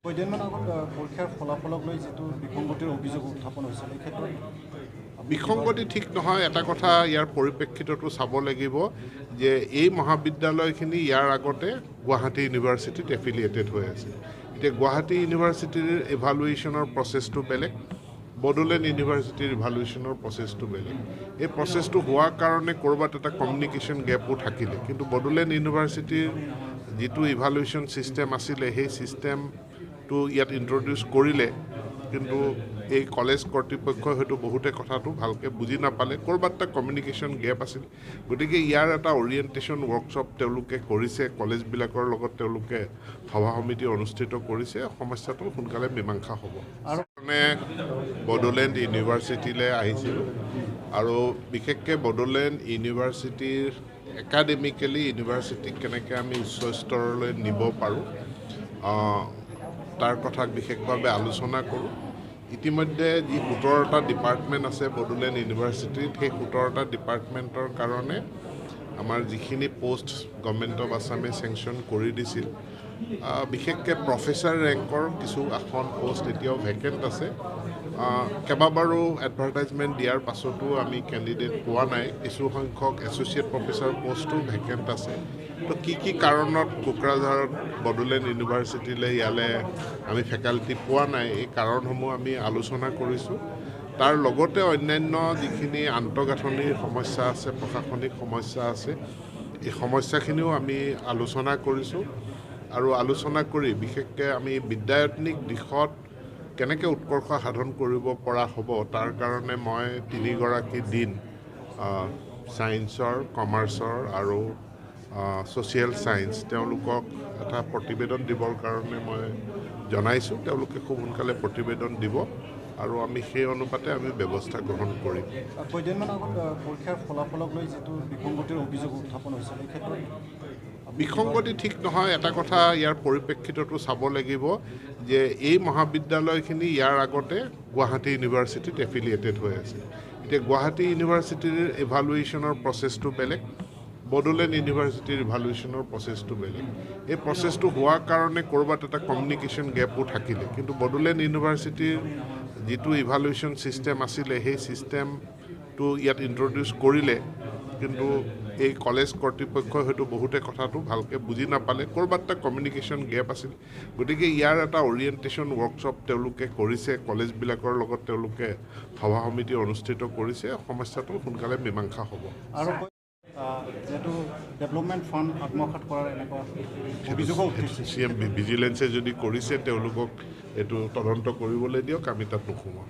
কেইদিনমান আগত পৰীক্ষাৰ ফলাফলক লৈ যেটো বিসংগতিৰ অভিযোগ উত্থাপন হৈছিল এই ক্ষেত্ৰত বিসংগতি ঠিক নহয়। এটা কথা ইয়াৰ পৰিপ্ৰেক্ষিতটো চাব লাগিব যে এই মহাবিদ্যালয়খিনি ইয়াৰ আগতে গুৱাহাটী ইউনিভাৰ্চিটিত এফিলিয়েটেড হৈ আছে। এতিয়া গুৱাহাটী ইউনিভাৰ্চিটিৰ ইভালুৱেশ্যনৰ প্ৰচেছটো বেলেগ, বড'লেণ্ড ইউনিভাৰ্চিটিৰ ইভালুৱেশ্যনৰ প্ৰচেছটো বেলেগ। এই প্ৰচেছটো হোৱাৰ কাৰণে ক'ৰবাত এটা কমিউনিকেশ্যন গেপো থাকিলে, কিন্তু বড'লেণ্ড ইউনিভাৰ্চিটিৰ যিটো ইভালুৱেশ্যন ছিষ্টেম আছিলে সেই ছিষ্টেমটো ইয়াত ইণ্ট্ৰডিউচ কৰিলে, কিন্তু এই কলেজ কৰ্তৃপক্ষই হয়তো বহুতে কথাটো ভালকৈ বুজি নাপালে, ক'ৰবাত এটা কমিউনিকেশ্যন গেপ আছিল। গতিকে ইয়াৰ এটা অৰিয়েণ্টেশ্যন ৱৰ্কশ্বপ তেওঁলোকে কৰিছে, কলেজবিলাকৰ লগত তেওঁলোকে সভা সমিতি অনুষ্ঠিত কৰিছে, সমস্যাটো সোনকালে মীমাংসা হ'ব। আৰু মানে বড'লেণ্ড ইউনিভাৰ্চিটিলৈ আহিছিলোঁ, আৰু বিশেষকৈ বড'লেণ্ড ইউনিভাৰ্চিটিৰ একাডেমিকেলি ইউনিভাৰ্চিটিক কেনেকৈ আমি উচ্চ স্তৰলৈ নিব পাৰোঁ তাৰ কথা বিশেষভাৱে আলোচনা কৰোঁ। ইতিমধ্যে যি 17টা ডিপাৰ্টমেণ্ট আছে বড'লেণ্ড ইউনিভাৰ্চিটিত, সেই 17টা ডিপাৰ্টমেণ্টৰ কাৰণে আমাৰ যিখিনি পোষ্ট গভৰ্ণমেণ্ট অফ আছামে চেংচন কৰি দিছিল, বিশেষকৈ প্ৰফেচাৰ ৰেংকৰ কিছু আসন পোষ্ট এতিয়াও ভেকেণ্ট আছে। কেইবাবাৰো এডভাৰটাইজমেণ্ট দিয়াৰ পাছতো আমি কেণ্ডিডেট পোৱা নাই। কিছু সংখ্যক এছ'চিয়েট প্ৰফেচাৰ পোষ্টো ভেকেণ্ট আছে। তো কি কাৰণত কোকৰাঝাৰত বড'লেণ্ড ইউনিভাৰ্চিটিলৈ ইয়ালৈ আমি ফেকাল্টি পোৱা নাই, এই কাৰণসমূহ আমি আলোচনা কৰিছোঁ। তাৰ লগতে অন্যান্য যিখিনি আন্তঃগাঁথনিৰ সমস্যা আছে, প্ৰশাসনিক সমস্যা আছে, এই সমস্যাখিনিও আমি আলোচনা কৰিছোঁ। আৰু আলোচনা কৰি বিশেষকৈ আমি বিদ্যায়তনিক দিশত কেনেকৈ উৎকৰ্ষ সাধন কৰিব পৰা হ'ব, তাৰ কাৰণে মই 3গৰাকী ডিন ছায়েন্সৰ, কমাৰ্চৰ আৰু ছ'চিয়েল ছায়েন্স তেওঁলোকক এটা প্ৰতিবেদন দিবৰ কাৰণে মই জনাইছোঁ। তেওঁলোকে খুব সোনকালে প্ৰতিবেদন দিব আৰু আমি সেই অনুপাতে আমি ব্যৱস্থা গ্ৰহণ কৰিম। কেইদিনমান আগত পৰীক্ষাৰ ফলাফলক লৈ যেটো বিসংগতিৰ অভিযোগ উত্থাপন হৈছিল এই ক্ষেত্ৰত বিসংগতি ঠিক নহয়। এটা কথা ইয়াৰ পৰিপ্ৰেক্ষিতটো চাব লাগিব যে এই মহাবিদ্যালয়খিনি ইয়াৰ আগতে গুৱাহাটী ইউনিভাৰ্চিটিত এফিলিয়েটেড হৈ আছে। এতিয়া গুৱাহাটী ইউনিভাৰ্চিটিৰ ইভালুৱেশ্যনৰ প্ৰচেছটো বেলেগ, বড'লেণ্ড ইউনিভাৰ্চিটিৰ ইভালুৱেশ্যনৰ প্ৰচেছটো বেলেগ। এই প্ৰচেছটো হোৱাৰ কাৰণে ক'ৰবাত এটা কমিউনিকেশ্যন গেপো থাকিলে, কিন্তু বড'লেণ্ড ইউনিভাৰ্চিটিৰ যিটো ইভালুৱেশ্যন ছিষ্টেম আছিলে সেই ছিষ্টেমটো ইয়াত ইণ্ট্ৰডিউচ কৰিলে, কিন্তু এই কলেজ কৰ্তৃপক্ষই হয়তো বহুতে কথাটো ভালকৈ বুজি নাপালে, ক'ৰবাত এটা কমিউনিকেশ্যন গেপ আছিল। গতিকে ইয়াৰ এটা অৰিয়েণ্টেশ্যন ৱৰ্কশ্বপ তেওঁলোকে কৰিছে, কলেজবিলাকৰ লগত তেওঁলোকে সভা সমিতি অনুষ্ঠিত কৰিছে, সমস্যাটো সোনকালে মীমাংসা হ'ব। আৰু যেটো ডেভেলপমেণ্ট ফাণ্ড আত্মসাৎ কৰাৰ এনেকুৱা অভিযোগো উঠিছে। CM ভিজিলেন্সে যদি কৰিছে তেওঁলোকক এইটো তদন্ত কৰিবলৈ দিয়ক, আমি তাত নোসোমাওঁ।